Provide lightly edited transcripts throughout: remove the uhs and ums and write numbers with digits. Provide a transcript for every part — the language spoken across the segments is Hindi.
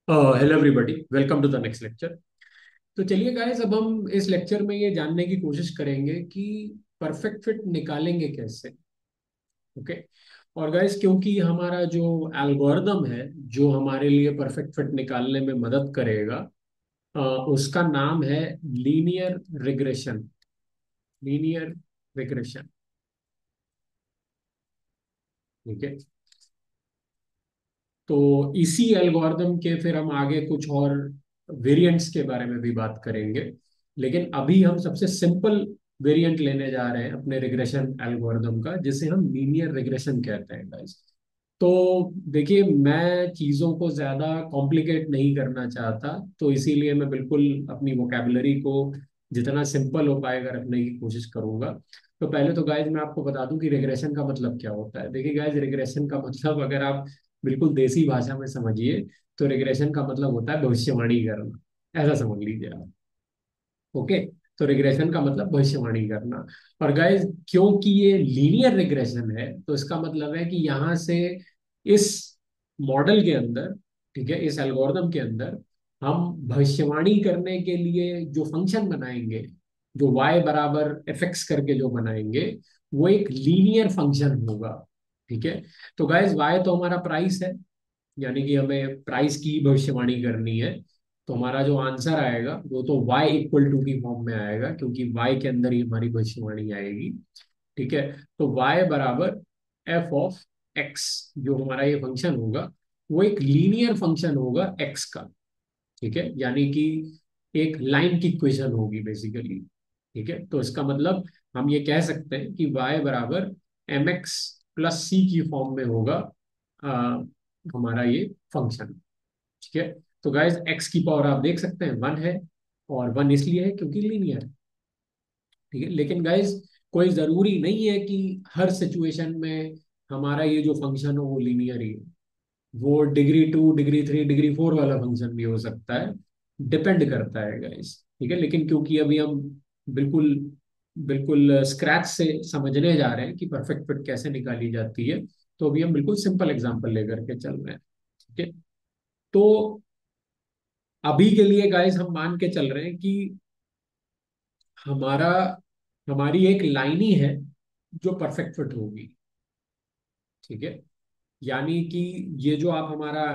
Hello everybody, welcome to the next lecture. तो चलिए गाइस, अब हम इस लेक्चर में ये जानने की कोशिश करेंगे कि परफेक्ट फिट निकालेंगे कैसे। ओके। और गाइस, क्योंकि हमारा जो एल्गोरिदम है जो हमारे लिए परफेक्ट फिट निकालने में मदद करेगा, उसका नाम है लीनियर रिग्रेशन। Linear regression. ठीक है। तो इसी एल्गोरिदम के फिर हम आगे कुछ और वेरिएंट्स के बारे में भी बात करेंगे। लेकिन अभी हम सबसे सिंपल वेरिएंट लेने जा रहे हैं अपने रिग्रेशन एल्गोरिदम का, जिसे हम लीनियर रिग्रेशन कहते हैं गाइस। तो देखिए, मैं चीज़ों को ज़्यादा कॉम्प्लिकेट नहीं करना चाहता, तो इसीलिए मैं बिल्कुल अपनी वोकेबलरी को जितना सिंपल हो पाएगा रखने की कोशिश करूंगा। तो पहले तो गाइज मैं आपको बता दूं कि रिग्रेशन का मतलब क्या होता है। देखिए गाइज, रिग्रेशन का मतलब अगर आप बिल्कुल देसी भाषा में समझिए, तो रिग्रेशन का मतलब होता है भविष्यवाणी करना। ऐसा समझ लीजिए आप। ओके। तो रिग्रेशन का मतलब भविष्यवाणी करना। और गाइज, क्योंकि ये लीनियर रिग्रेशन है, तो इसका मतलब है कि यहां से इस मॉडल के अंदर, ठीक है, इस एल्गोरिदम के अंदर हम भविष्यवाणी करने के लिए जो फंक्शन बनाएंगे, जो y बराबर एफ एक्स करके जो बनाएंगे, वो एक लीनियर फंक्शन होगा। ठीक है। तो गाइज, y तो हमारा प्राइस है, यानी कि हमें प्राइस की भविष्यवाणी करनी है। तो हमारा जो आंसर आएगा वो तो y इक्वल टू की फॉर्म में आएगा, क्योंकि y के अंदर ही हमारी भविष्यवाणी आएगी। ठीक है। तो y बराबर एफ ऑफ एक्स, जो हमारा ये फंक्शन होगा, वो एक लीनियर फंक्शन होगा x का। ठीक है। यानी कि एक लाइन की इक्वेशन होगी बेसिकली। ठीक है। तो इसका मतलब हम ये कह सकते हैं कि y बराबर एम एक्स प्लस सी की फॉर्म में होगा आ, हमारा ये फंक्शन। ठीक है। तो गाइज, एक्स की पावर आप देख सकते हैं 1 है, और 1 इसलिए है क्योंकि लीनियर है। ठीक है। लेकिन गाइज, कोई जरूरी नहीं है कि हर सिचुएशन में हमारा ये जो फंक्शन हो वो लीनियर ही हो। वो डिग्री 2, डिग्री 3, डिग्री 4 वाला फंक्शन भी हो सकता है। डिपेंड करता है गाइस। ठीक है। लेकिन क्योंकि अभी हम बिल्कुल बिल्कुल स्क्रैच से समझने जा रहे हैं कि परफेक्ट फिट कैसे निकाली जाती है, तो अभी हम बिल्कुल सिंपल एग्जांपल लेकर के चल रहे हैं। ठीक है। तो अभी के लिए गाइस हम मान के चल रहे हैं कि हमारा हमारी एक लाइन ही है जो परफेक्ट फिट होगी। ठीक है। यानी कि ये जो आप हमारा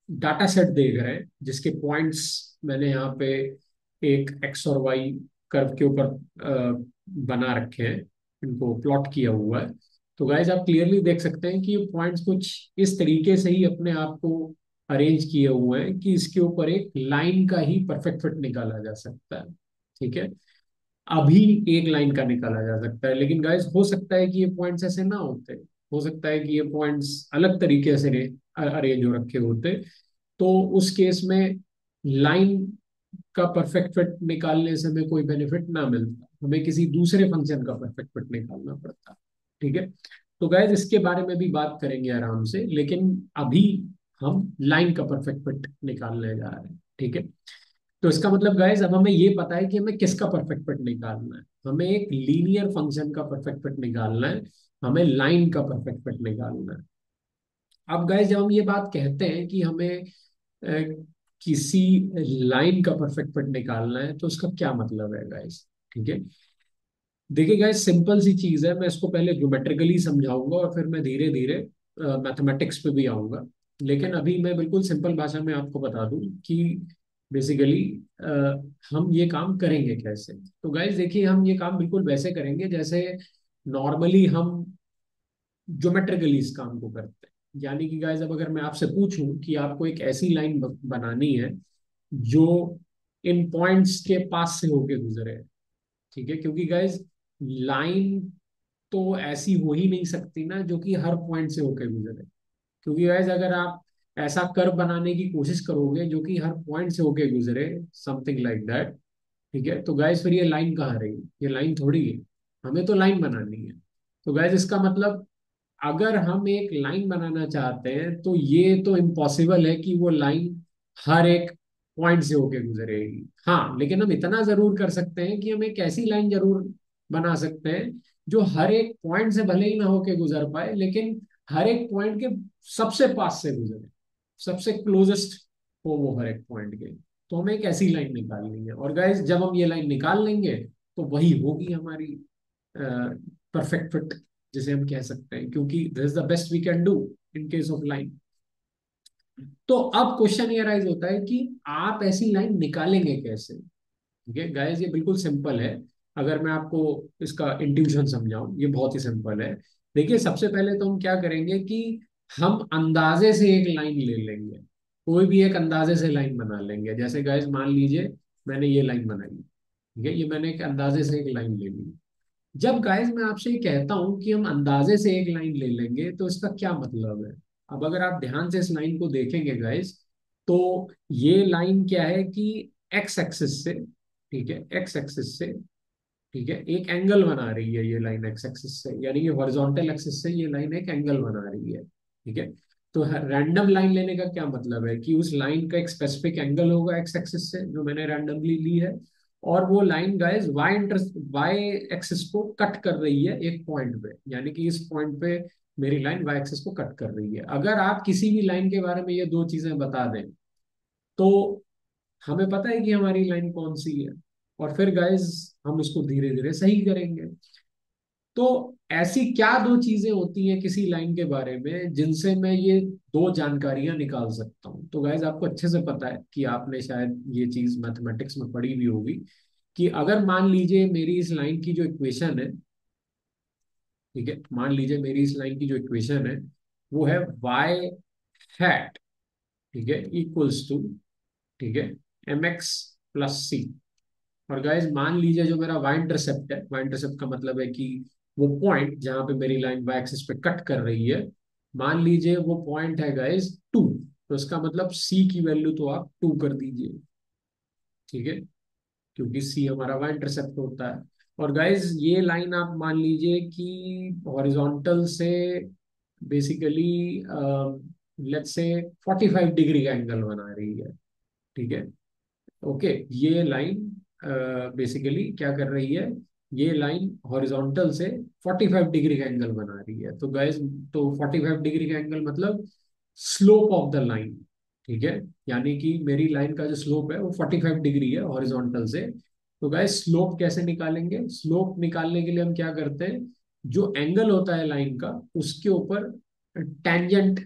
डाटा सेट देख रहे हैं, जिसके पॉइंट्स मैंने यहाँ पे एक एक्स और वाई कर्व के ऊपर बना रखे हैं, इनको प्लॉट किया हुआ है। तो गाइज, आप क्लियरली देख सकते हैं कि ये पॉइंट्स कुछ इस तरीके से ही अपने आप को अरेंज किए हुए हैं कि इसके ऊपर एक लाइन का ही परफेक्ट फिट निकाला जा सकता है। ठीक है। अभी एक लाइन का निकाला जा सकता है, लेकिन गाइस हो सकता है कि ये पॉइंट्स ऐसे ना होते। हो सकता है कि ये पॉइंट्स अलग तरीके से अरेंज हो रखे होते। तो उस केस में लाइन का परफेक्ट फिट निकालने से हमें कोई बेनिफिट ना मिलता, हमें किसी दूसरे फंक्शन का परफेक्ट फिट निकालना पड़ता। ठीक है। तो गाइस, इसके बारे में भी बात करेंगे आराम से, लेकिन अभी हम लाइन का परफेक्ट फिट निकालने जा रहे हैं। ठीक है। तो इसका मतलब गाइस, अब हमें ये पता है कि हमें किसका परफेक्ट फिट निकालना है। हमें एक लीनियर फंक्शन का परफेक्ट फिट निकालना है, हमें लाइन का परफेक्ट फिट निकालना है। अब गाइस, जब हम ये बात कहते हैं कि हमें किसी लाइन का परफेक्ट फिट निकालना है, तो उसका क्या मतलब है गाइस। ठीक है। देखिए गाइस, सिंपल सी चीज है। मैं इसको पहले ज्योमेट्रिकली समझाऊंगा और फिर मैं धीरे धीरे मैथमेटिक्स पे भी आऊंगा। लेकिन अभी मैं बिल्कुल सिंपल भाषा में आपको बता दूं कि बेसिकली हम ये काम करेंगे कैसे। तो गाइस देखिए, हम ये काम बिल्कुल वैसे करेंगे जैसे नॉर्मली हम ज्योमेट्रिकली इस काम को करते हैं। यानी कि गाइस, अब अगर मैं आपसे पूछूं कि आपको एक ऐसी लाइन बनानी है जो इन पॉइंट्स के पास से होके गुजरे। ठीक है। क्योंकि गाइस, लाइन तो ऐसी हो ही नहीं सकती ना जो कि हर पॉइंट से होके गुजरे। क्योंकि गाइस, अगर आप ऐसा कर्व बनाने की कोशिश करोगे जो कि हर पॉइंट से होके गुजरे, समथिंग लाइक दैट, ठीक है, तो गाइस फिर ये लाइन कहाँ रही। ये लाइन थोड़ी है। हमें तो लाइन बनानी है। तो गाइस, इसका मतलब अगर हम एक लाइन बनाना चाहते हैं, तो ये तो इम्पॉसिबल है कि वो लाइन हर एक पॉइंट से होके गुजरेगी। हाँ, लेकिन हम इतना जरूर कर सकते हैं कि हम एक ऐसी लाइन जरूर बना सकते हैं जो हर एक पॉइंट से भले ही ना होके गुजर पाए, लेकिन हर एक पॉइंट के सबसे पास से गुजरे, सबसे क्लोजेस्ट वो हर एक पॉइंट के। तो हमें एक ऐसी लाइन निकालनी है, और गाइस जब हम ये लाइन निकाल लेंगे तो वही होगी हमारी परफेक्ट फिट, जिसे हम कह सकते हैं, क्योंकि this is the best we can do in case of line. तो अब क्वेश्चन ये राइज होता है कि आप ऐसी लाइन निकालेंगे कैसे। ठीक है गाइस, ये बिल्कुल सिंपल है। अगर मैं आपको इसका इंट्यूशन समझाऊं, ये बहुत ही सिंपल है। देखिए, सबसे पहले तो हम क्या करेंगे कि हम अंदाजे से एक लाइन ले लेंगे। कोई भी एक अंदाजे से लाइन बना लेंगे। जैसे गाइस मान लीजिए मैंने ये लाइन बनाई, ठीक है, ये मैंने एक अंदाजे से एक लाइन ले ली। जब गाइस मैं आपसे ये कहता हूं कि हम अंदाजे से एक लाइन ले लेंगे, तो इसका क्या मतलब है। अब अगर आप ध्यान से इस लाइन को देखेंगे गाइस, तो ये लाइन क्या है कि एक्स एक्सिस से, ठीक है, एक्स एक्सिस से, ठीक है, एक एंगल बना रही है ये लाइन एक्स एक्सिस से, यानी कि हॉरिजॉन्टल एक्सिस से ये लाइन एक एंगल बना रही है। ठीक है। तो रैंडम लाइन लेने का क्या मतलब है कि उस लाइन का एक स्पेसिफिक एंगल होगा एक्स एक्सिस से, जो मैंने रैंडमली ली है, और वो लाइन गाइस वाई एक्सिस को कट कर रही है एक पॉइंट पे, यानी कि इस पॉइंट पे मेरी लाइन वाई एक्सिस को कट कर रही है। अगर आप किसी भी लाइन के बारे में ये दो चीजें बता दें, तो हमें पता है कि हमारी लाइन कौन सी है, और फिर गाइस हम उसको धीरे धीरे सही करेंगे। तो ऐसी क्या दो चीजें होती हैं किसी लाइन के बारे में जिनसे मैं ये दो जानकारियां निकाल सकता हूँ। तो गाइस आपको अच्छे से पता है कि आपने शायद ये चीज मैथमेटिक्स में पढ़ी भी होगी, कि अगर मान लीजिए मेरी इस लाइन की जो इक्वेशन है, ठीक है, मान लीजिए मेरी इस लाइन की जो इक्वेशन है वो है वाई हैट, ठीक है, इक्वल्स टू, ठीक है, एम एक्स प्लस सी। और गाइज मान लीजिए जो मेरा वाई इंटरसेप्ट है, वाई इंटरसेप्ट का मतलब है कि वो पॉइंट जहां पे मेरी लाइन वाई एक्सिस पे कट कर रही है, मान लीजिए वो पॉइंट है गाइज 2। तो इसका मतलब सी की वैल्यू तो आप 2 कर दीजिए, ठीक है, क्योंकि सी हमारा वाई इंटरसेप्ट होता है। और गाइज ये लाइन आप मान लीजिए कि हॉरिजॉन्टल से बेसिकली लेट्स से 45 डिग्री का एंगल बना रही है। ठीक है। ओके, ये लाइन बेसिकली क्या कर रही है, ये लाइन हॉरिजॉन्टल से 45 डिग्री का एंगल बना रही है। तो गाइस, तो 45 डिग्री का एंगल मतलब स्लोप ऑफ द लाइन, ठीक है, यानी कि मेरी लाइन का जो स्लोप है वो 45 डिग्री है हॉरिजॉन्टल से। तो गाइस स्लोप कैसे निकालेंगे, स्लोप निकालने के लिए हम क्या करते हैं, जो एंगल होता है लाइन का उसके ऊपर टेंजेंट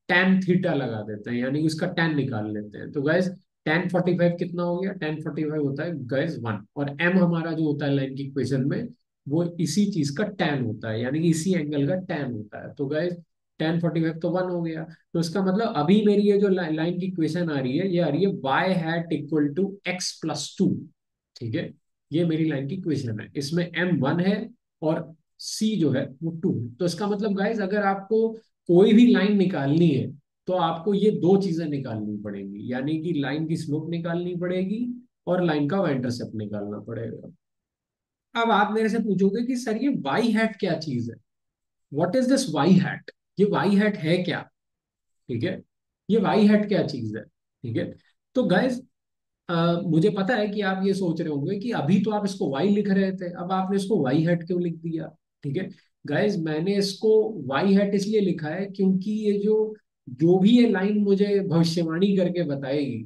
tan थीटा लगा देते हैं, यानी उसका tan निकाल लेते हैं। तो गाइस tan 45 कितना हो गया, tan 45 होता है गाइस 1, और m हमारा जो होता है लाइन की इक्वेशन में वो इसी चीज का tan होता है, यानी कि इसी एंगल का tan होता है। तो गाइस tan 45 तो 1 हो गया। तो इसका मतलब अभी मेरी ये जो लाइन की इक्वेशन आ रही है, ये आ रही है Y hat equal to x+2। ठीक है, ये मेरी लाइन की इक्वेशन है, इसमें m 1 है और c जो है वो 2 है। तो इसका मतलब गाइस अगर आपको कोई भी लाइन निकालनी है, तो आपको ये दो चीजें निकालनी पड़ेंगी, यानी कि लाइन की स्लोप निकालनी पड़ेगी और लाइन का वाई इंटरसेप्ट निकालना पड़ेगा। अब आप मेरे से पूछोगे कि सर ये वाई हैट क्या चीज है, what is this Y hat, ये वाई हैट है क्या। ठीक है, ये वाई हैट क्या चीज है। ठीक है। तो गाइज मुझे पता है कि आप ये सोच रहे होंगे कि अभी तो आप इसको वाई लिख रहे थे, अब आपने इसको वाई हैट क्यों लिख दिया। ठीक है गाइज, मैंने इसको वाई हैट इसलिए लिखा है क्योंकि ये जो जो भी ये लाइन मुझे भविष्यवाणी करके बताएगी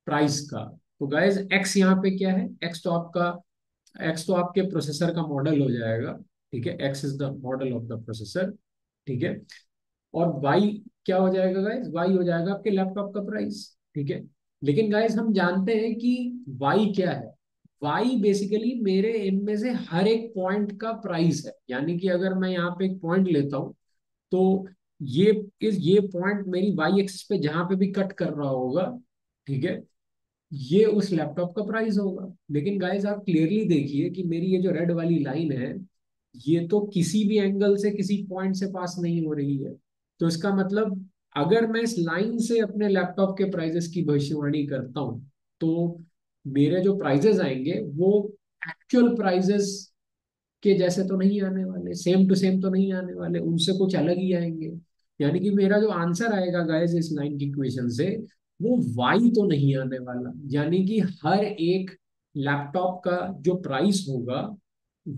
प्राइस का, तो गाइज एक्स यहाँ पे क्या है, एक्स तो आपके प्रोसेसर का मॉडल हो जाएगा। ठीक है, x is the model of the processor. ठीक है। और वाई क्या हो जाएगा गाइज, वाई हो जाएगा आपके लैपटॉप का प्राइस। ठीक है। लेकिन गाइज हम जानते हैं कि वाई क्या है, वाई बेसिकली मेरे इनमें से हर एक पॉइंट का प्राइस है, यानी कि अगर मैं यहाँ पे एक पॉइंट लेता हूँ, तो ये ये पॉइंट मेरी वाई एक्सिस पे जहां पे भी कट कर रहा होगा, ठीक है, ये उस लैपटॉप का प्राइस होगा। लेकिन गाइस आप क्लियरली देखिए कि मेरी ये जो रेड वाली लाइन है, ये तो किसी भी एंगल से किसी पॉइंट से पास नहीं हो रही है। तो इसका मतलब अगर मैं इस लाइन से अपने लैपटॉप के प्राइजेस की भविष्यवाणी करता हूँ, तो मेरे जो प्राइजेस आएंगे वो एक्चुअल प्राइजेस के जैसे तो नहीं आने वाले, सेम टू सेम तो नहीं आने वाले, उनसे कुछ अलग ही आएंगे। यानी कि मेरा जो आंसर आएगा गाइस इस लाइन की इक्वेशन से, वो वाई तो नहीं आने वाला। यानी कि हर एक लैपटॉप का जो प्राइस होगा,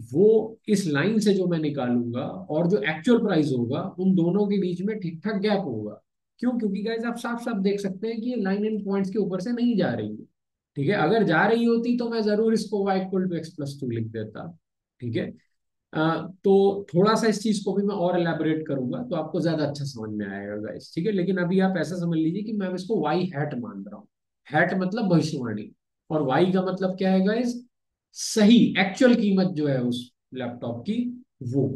वो इस लाइन से जो मैं निकालूंगा और जो एक्चुअल प्राइस होगा, उन दोनों के बीच में ठीक ठाक गैप होगा। क्यों? क्योंकि गाइज आप साफ साफ देख सकते हैं कि ये लाइन इन पॉइंट्स के ऊपर से नहीं जा रही है। ठीक है, अगर जा रही होती तो मैं जरूर इसको y equal to X plus two लिख देता। ठीक है। तो थोड़ा सा इस चीज को भी मैं और एलैबोरेट करूंगा तो आपको ज्यादा अच्छा समझ में आएगा गाइस। ठीक है, लेकिन अभी आप ऐसा समझ लीजिए कि मैं इसको वाई हैट मान रहा हूँ। हैट मतलब भविष्यवाणी, और वाई का मतलब क्या है गाइस? सही एक्चुअल कीमत जो है उस लैपटॉप की, वो।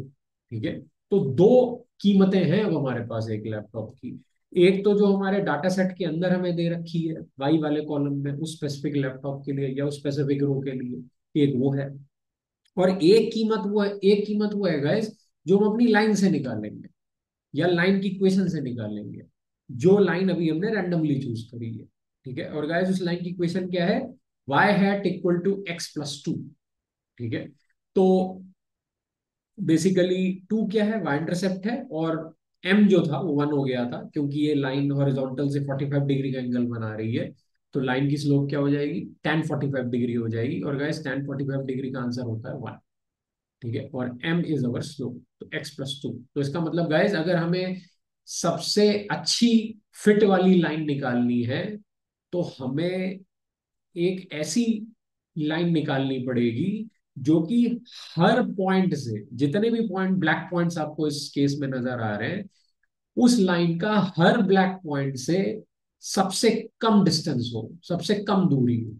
ठीक है। तो दो कीमतें हैं वो हमारे पास एक लैपटॉप की। एक तो जो हमारे डाटा सेट के अंदर हमें दे रखी है वाई वाले कॉलम में उस स्पेसिफिक लैपटॉप के लिए या उस स्पेसिफिक रो के लिए, एक वो है। और एक कीमत वो है गाइस जो हम अपनी लाइन से निकालेंगे या लाइन की इक्वेशन से निकालेंगे, जो लाइन अभी हमने रैंडमली चूज करी है। ठीक है, और गाइस उस लाइन की इक्वेशन क्या है? Y hat equal to X plus two. ठीक है। तो बेसिकली टू क्या है? वाई इंटरसेप्ट है, और एम जो था वो वन हो गया था क्योंकि ये लाइन हॉरिजॉन्टल से 45 डिग्री का एंगल बना रही है। तो लाइन की स्लोप क्या हो जाएगी? tan 45 डिग्री हो जाएगी, और गाइस tan 45 डिग्री का आंसर होता है वन। ठीक है, और m इज अवर स्लोप, तो x प्लस टू। तो इसका मतलब गाइज अगर हमें सबसे अच्छी फिट वाली लाइन निकालनी है तो हमें एक ऐसी लाइन निकालनी पड़ेगी जो कि हर पॉइंट से, जितने भी पॉइंट ब्लैक पॉइंट्स आपको इस केस में नजर आ रहे हैं, उस लाइन का हर ब्लैक पॉइंट से सबसे कम डिस्टेंस हो, सबसे कम दूरी हो।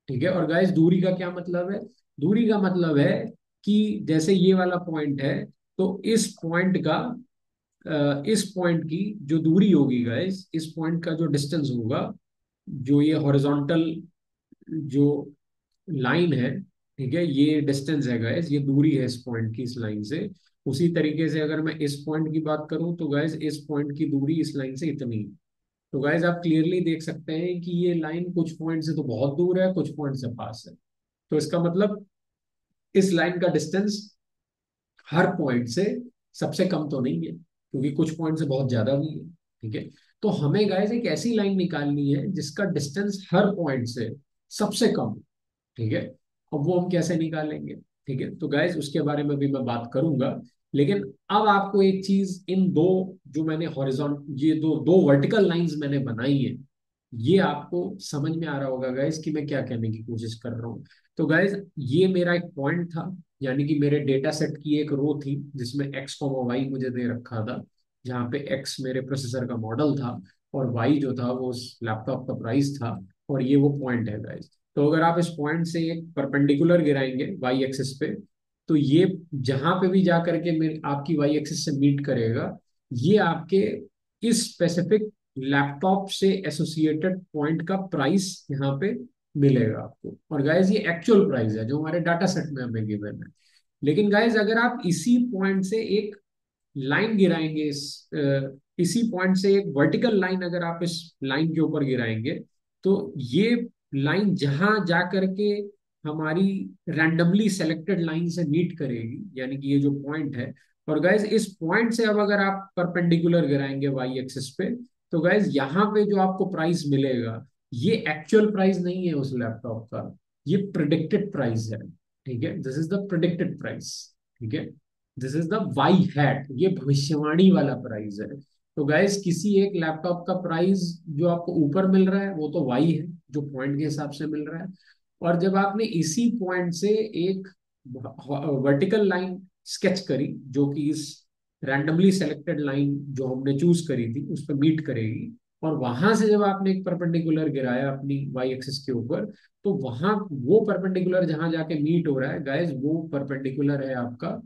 ठीक है, और गाइस दूरी का क्या मतलब है? दूरी का मतलब है कि जैसे ये वाला पॉइंट है, तो इस पॉइंट की जो दूरी होगी गाइस, इस पॉइंट का जो डिस्टेंस होगा, जो ये हॉरिजॉन्टल जो लाइन है, ठीक है, ये डिस्टेंस है गाइस, ये दूरी है इस पॉइंट की इस लाइन से। उसी तरीके से अगर मैं इस पॉइंट की बात करूं तो गाइस इस पॉइंट की दूरी इस लाइन से इतनी है। तो गाइस आप क्लियरली देख सकते हैं कि ये लाइन कुछ पॉइंट से तो बहुत दूर है, कुछ पॉइंट से पास है। तो इसका मतलब इस लाइन का डिस्टेंस हर पॉइंट से सबसे कम तो नहीं है, क्योंकि कुछ पॉइंट से बहुत ज्यादा भी है। ठीक है। तो हमें गाइस एक ऐसी लाइन निकालनी है जिसका डिस्टेंस हर पॉइंट से सबसे कम हो। ठीक है। अब वो हम कैसे निकालेंगे? ठीक है, तो गाइज उसके बारे में भी मैं बात करूंगा। लेकिन अब आपको एक चीज, इन दो जो मैंने हॉरिजॉन्ट ये दो दो वर्टिकल लाइंस मैंने बनाई है, ये आपको समझ में आ रहा होगा गाइज कि मैं क्या कहने की कोशिश कर रहा हूँ। तो गाइज ये मेरा एक पॉइंट था, यानी कि मेरे डेटा सेट की एक रो थी जिसमें एक्स कॉमा वाई मुझे दे रखा था, जहाँ पे एक्स मेरे प्रोसेसर का मॉडल था और वाई जो था वो उस लैपटॉप का प्राइस था, और ये वो पॉइंट है गाइज। तो अगर आप इस पॉइंट से एक परपेंडिकुलर गिराएंगे वाई एक्सिस पे, तो ये जहां पे भी जा करके मेरे आपकी वाई एक्सिस से मीट करेगा, ये आपके इस स्पेसिफिक लैपटॉप से एसोसिएटेड पॉइंट का प्राइस यहाँ पे मिलेगा आपको। और गाइज ये एक्चुअल प्राइस है जो हमारे डाटा सेट में हमें गिवन है। लेकिन गाइज अगर आप इसी पॉइंट से एक लाइन गिराएंगे, इसी पॉइंट से एक वर्टिकल लाइन अगर आप इस लाइन के ऊपर गिराएंगे, तो ये लाइन जहां जा करके हमारी रैंडमली सेलेक्टेड लाइन से मीट करेगी, यानी कि ये जो पॉइंट है, और गाइज इस पॉइंट से अब अगर आप परपेंडिकुलर गिराएंगे वाई एक्सिस पे, तो गाइज यहाँ पे जो आपको प्राइस मिलेगा, ये एक्चुअल प्राइस नहीं है उस लैपटॉप का, ये प्रिडिक्टेड प्राइस है। ठीक है, this is the predicted price. ठीक है, this is the Y hat, ये भविष्यवाणी वाला प्राइस है। तो गाइस किसी एक लैपटॉप का प्राइस जो आपको ऊपर मिल रहा है वो तो वाई है, जो पॉइंट के हिसाब से मिल रहा है। और जब आपने इसी पॉइंट से एक वर्टिकल लाइन स्केच करी जो कि इस रैंडमली सेलेक्टेड लाइन जो हमने चूज करी थी उस पर मीट करेगी, और वहां से जब आपने एक परपेंडिकुलर गिराया अपनी वाई एक्सिस के ऊपर, तो वहां वो परपेंडिकुलर जहां जाके मीट हो रहा है गाइज, वो परपेंडिकुलर है आपका,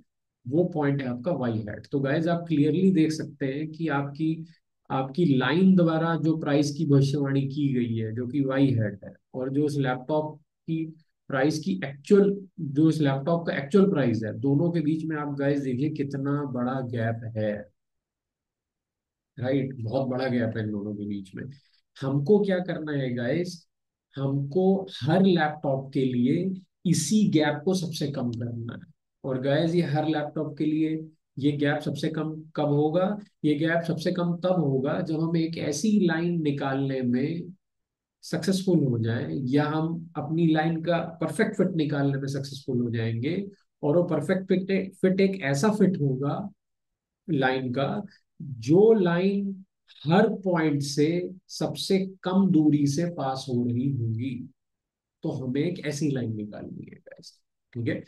वो पॉइंट है आपका वाई हैट। तो गाइज आप क्लियरली देख सकते हैं कि आपकी आपकी लाइन द्वारा जो प्राइस की भविष्यवाणी की गई है जो कि वाई हैट है, और जो उस लैपटॉप की प्राइस की एक्चुअल, जो इस लैपटॉप का एक्चुअल प्राइस है, दोनों के बीच में आप गाइज देखिए कितना बड़ा गैप है। राइट, बहुत बड़ा गैप है इन दोनों के बीच में। हमको क्या करना है गाइस? हमको हर लैपटॉप के लिए इसी गैप को सबसे कम करना है। और गाइस ये हर लैपटॉप के लिए ये गैप सबसे कम कब होगा? ये गैप सबसे कम तब होगा जब हम एक ऐसी लाइन निकालने में सक्सेसफुल हो जाए, या हम अपनी लाइन का परफेक्ट फिट निकालने में सक्सेसफुल हो जाएंगे। और वो परफेक्ट फिट फिट एक ऐसा फिट होगा लाइन का, जो लाइन हर पॉइंट से सबसे कम दूरी से पास हो रही होगी। तो हमें एक ऐसी लाइन निकालनी है गाइस। ठीक है।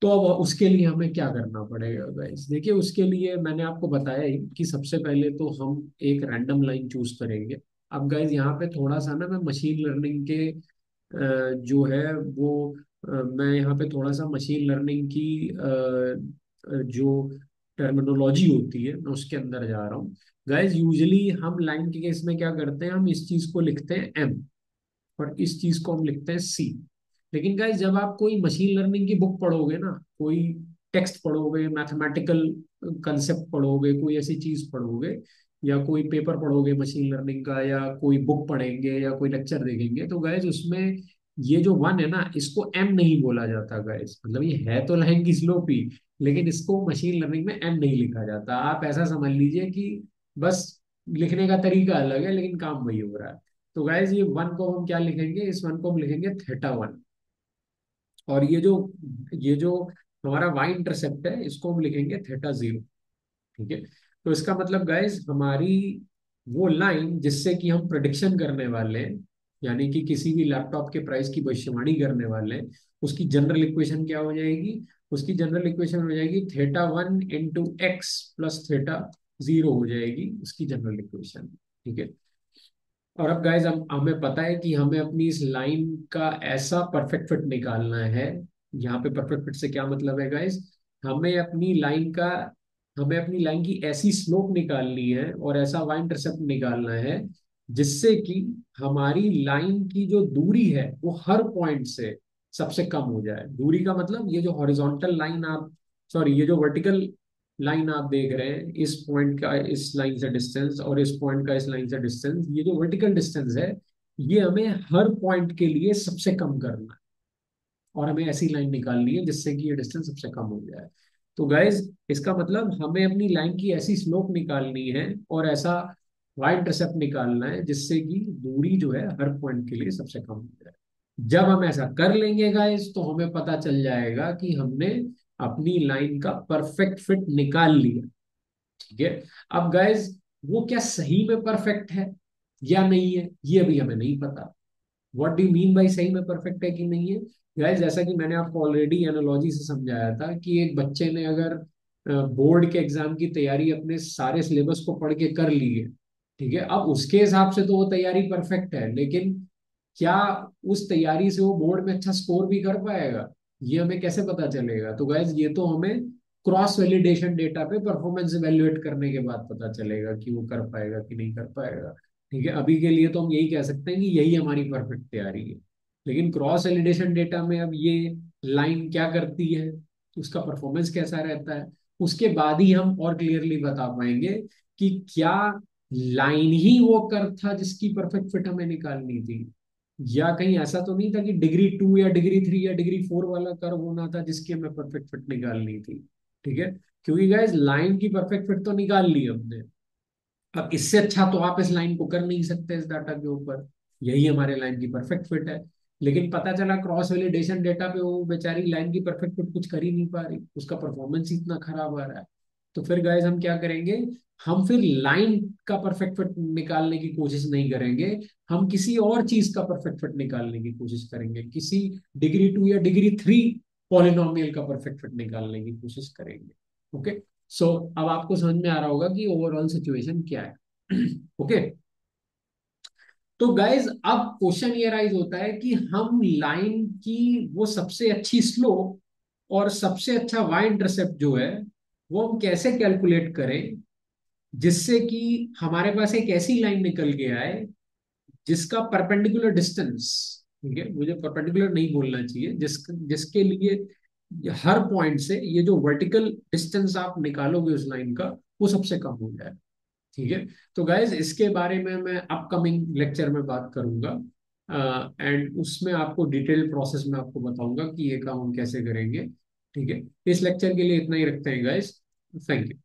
तो अब उसके लिए हमें क्या करना पड़ेगा गाइस? देखिए, उसके लिए मैंने आपको बताया ही कि सबसे पहले तो हम एक रैंडम लाइन चूज करेंगे। अब गाइस यहाँ पे थोड़ा सा ना मैं मशीन लर्निंग के जो है वो मैं यहाँ पे थोड़ा सा मशीन लर्निंग की जो टर्मिनोलॉजी होती है मैं उसके अंदर जा रहा हूँ। गाइस यूजली हम लाइन के केस में क्या करते हैं, हम इस चीज को लिखते हैं एम, और इस चीज को हम लिखते हैं सी। लेकिन गाइस जब आप कोई मशीन लर्निंग की बुक पढ़ोगे ना, कोई टेक्स्ट पढ़ोगे, मैथमेटिकल कंसेप्ट पढ़ोगे, कोई ऐसी चीज पढ़ोगे, या कोई पेपर पढ़ोगे मशीन लर्निंग का, या कोई बुक पढ़ेंगे, या कोई लेक्चर देखेंगे, तो गाइस उसमें ये जो वन है ना, इसको एम नहीं बोला जाता गाइस। मतलब ये है तो लाइन की स्लोप ही, लेकिन इसको मशीन लर्निंग में एम नहीं लिखा जाता। आप ऐसा समझ लीजिए कि बस लिखने का तरीका अलग है लेकिन काम वही हो रहा है। तो गाइज ये वन को हम क्या लिखेंगे, इस वन को हम लिखेंगे थीटा 1। और ये जो हमारा वाई इंटरसेप्ट है इसको हम लिखेंगे थीटा 0। ठीक है। तो इसका मतलब गाइज हमारी वो लाइन जिससे कि हम प्रिडिक्शन करने वाले हैं, यानी कि किसी भी लैपटॉप के प्राइस की भविष्यवाणी करने वाले हैं, उसकी जनरल इक्वेशन क्या हो जाएगी? उसकी जनरल इक्वेशन हो जाएगी थीटा 1 × x + थीटा 0 हो जाएगी उसकी जनरल इक्वेशन। ठीक है। और अब गाइज हम हमें पता है कि हमें अपनी इस लाइन का ऐसा परफेक्ट फिट निकालना है। यहाँ पे परफेक्ट फिट से क्या मतलब है गाइज? हमें अपनी लाइन का हमें अपनी लाइन की ऐसी स्लोप निकालनी है और ऐसा वाई इंटरसेप्ट निकालना है जिससे कि हमारी लाइन की जो दूरी है वो हर पॉइंट से सबसे कम हो जाए। दूरी का मतलब ये जो हॉरिजॉन्टल लाइन आप सॉरी ये जो वर्टिकल लाइन आप देख रहे हैं, इस पॉइंट का इस लाइन से डिस्टेंस और इस पॉइंट का इस लाइन से डिस्टेंस, ये जो वर्टिकल डिस्टेंस है ये हमें हर पॉइंट के लिए सबसे कम करना है। और हमें ऐसी लाइन निकालनी है जिससे कि ये डिस्टेंस सबसे कम हो जाए। तो गाइज इसका मतलब हमें अपनी लाइन की ऐसी स्लोप निकालनी है और ऐसा वाई इंटरसेप्ट निकालना है जिससे कि दूरी जो है हर पॉइंट के लिए सबसे कम हो जाए। जब हम ऐसा कर लेंगे गाइज तो हमें पता चल जाएगा कि हमने अपनी लाइन का परफेक्ट फिट निकाल लिया। ठीक है। अब गाइज वो क्या सही में परफेक्ट है या नहीं है ये अभी हमें नहीं पता। व्हाट डू मीन बाई सही में परफेक्ट है कि नहीं है? गाइस जैसा कि मैंने आपको ऑलरेडी एनालॉजी से समझाया था कि एक बच्चे ने अगर बोर्ड के एग्जाम की तैयारी अपने सारे सिलेबस को पढ़ के कर ली है, ठीक है, अब उसके हिसाब से तो वो तैयारी परफेक्ट है, लेकिन क्या उस तैयारी से वो बोर्ड में अच्छा स्कोर भी कर पाएगा? ये हमें कैसे पता चलेगा? तो गाइज ये तो हमें क्रॉस वैलिडेशन डेटा पे परफॉर्मेंस इवेल्युएट करने के बाद पता चलेगा कि वो कर पाएगा कि नहीं कर पाएगा। ठीक है। अभी के लिए तो हम यही कह सकते हैं कि यही हमारी परफेक्ट तैयारी है। लेकिन क्रॉस वैलिडेशन डेटा में अब ये लाइन क्या करती है, उसका परफॉर्मेंस कैसा रहता है, उसके बाद ही हम और क्लियरली बता पाएंगे कि क्या लाइन ही वो कर्व था जिसकी परफेक्ट फिट हमें निकालनी थी, या कहीं ऐसा तो नहीं था कि डिग्री 2 या डिग्री 3 या डिग्री 4 वाला कर्व होना था जिसकी हमें परफेक्ट फिट निकालनी थी। ठीक है। क्योंकि गाइस लाइन की परफेक्ट फिट तो निकाल ली हमने, अब इससे अच्छा तो आप इस लाइन को कर नहीं सकते इस डाटा के ऊपर। यही हमारे लाइन की परफेक्ट फिट है। लेकिन पता चला क्रॉस वैलिडेशन डेटा पे वो बेचारी लाइन की परफेक्ट फिट कुछ कर ही नहीं पा रही, उसका परफॉर्मेंस ही इतना खराब आ रहा है। तो फिर गाइस हम क्या करेंगे? हम फिर लाइन का परफेक्ट फिट निकालने की कोशिश नहीं करेंगे, हम किसी और चीज का परफेक्ट फिट निकालने की कोशिश करेंगे, किसी डिग्री 2 या डिग्री 3 पॉलिनोमियल का परफेक्ट फिट निकालने की कोशिश करेंगे। ओके। सो अब आपको समझ में आ रहा होगा कि ओवरऑल सिचुएशन क्या है। ओके। तो गाइज अब क्वेश्चन ये राइज होता है कि हम लाइन की वो सबसे अच्छी स्लोप और सबसे अच्छा वाई इंटरसेप्ट जो है वो हम कैसे कैलकुलेट करें जिससे कि हमारे पास एक ऐसी लाइन निकल के आए जिसका परपेंडिकुलर डिस्टेंस, ठीक है, मुझे परपेंडिकुलर नहीं बोलना चाहिए, जिसके लिए हर पॉइंट से ये जो वर्टिकल डिस्टेंस आप निकालोगे उस लाइन का वो सबसे कम हो जाए। ठीक है। तो गाइज इसके बारे में मैं अपकमिंग लेक्चर में बात करूंगा, एंड उसमें आपको डिटेल प्रोसेस में आपको बताऊंगा कि ये काम हम कैसे करेंगे। ठीक है। इस लेक्चर के लिए इतना ही रखते हैं गाइज। Thank you.